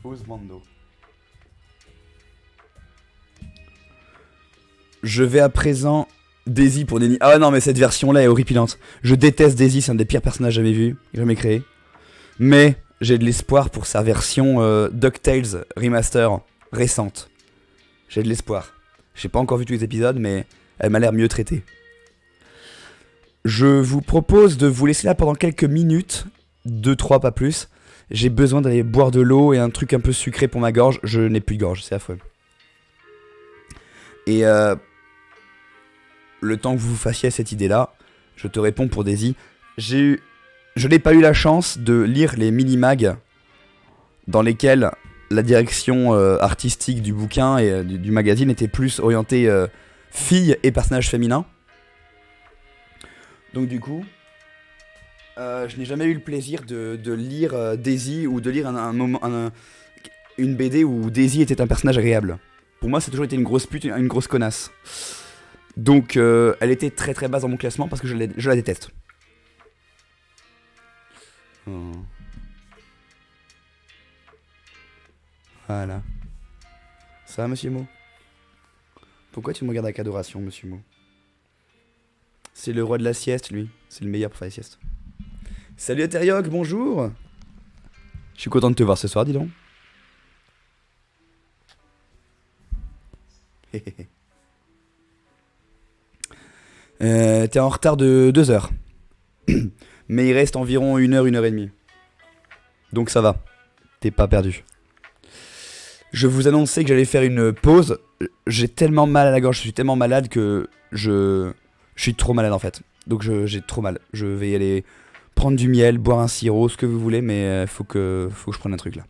Osmando. Je vais à présent Daisy pour Denny. Ah non mais cette version là est horripilante. Je déteste Daisy, c'est un des pires personnages jamais vus, jamais créé. Mais j'ai de l'espoir pour sa version DuckTales Remaster récente. J'ai de l'espoir. J'ai pas encore vu tous les épisodes mais elle m'a l'air mieux traitée. Je vous propose de vous laisser là pendant quelques minutes. 2-3 pas plus. J'ai besoin d'aller boire de l'eau et un truc un peu sucré pour ma gorge. Je n'ai plus de gorge, c'est affreux. Et le temps que vous fassiez cette idée-là, je te réponds pour Daisy. Je n'ai pas eu la chance de lire les mini-mags dans lesquels la direction artistique du bouquin et du magazine était plus orientée filles et personnages féminins. Donc du coup, je n'ai jamais eu le plaisir de lire Daisy ou de lire une BD où Daisy était un personnage agréable. Pour moi, ça a toujours été une grosse pute, une grosse connasse. Donc, elle était très très basse dans mon classement parce que je la déteste. Oh. Voilà. Ça va, monsieur Mo? Pourquoi tu me regardes avec adoration, monsieur Mo? C'est le roi de la sieste, lui. C'est le meilleur pour faire les siestes. Salut Atériok, bonjour. Je suis content de te voir ce soir, dis donc. T'es en retard de 2 heures. Mais il reste environ 1 heure, 1 heure et demie. Donc ça va. T'es pas perdu. Je vous annonçais que j'allais faire une pause. J'ai tellement mal à la gorge, je suis tellement malade que je suis trop malade en fait. Donc j'ai trop mal. Je vais y aller prendre du miel, boire un sirop, ce que vous voulez, mais faut que je prenne un truc là.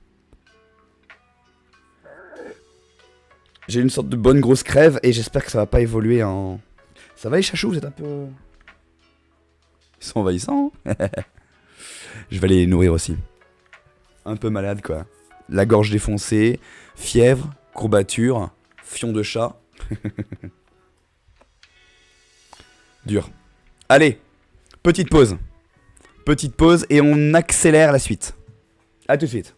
J'ai une sorte de bonne grosse crève et j'espère que ça va pas évoluer en... Ça va les chachous, vous êtes un peu... Ils sont envahissants. Je vais aller les nourrir aussi. Un peu malade quoi. La gorge défoncée, fièvre, courbature, fion de chat. Dur. Allez, petite pause. Petite pause et on accélère la suite. A tout de suite.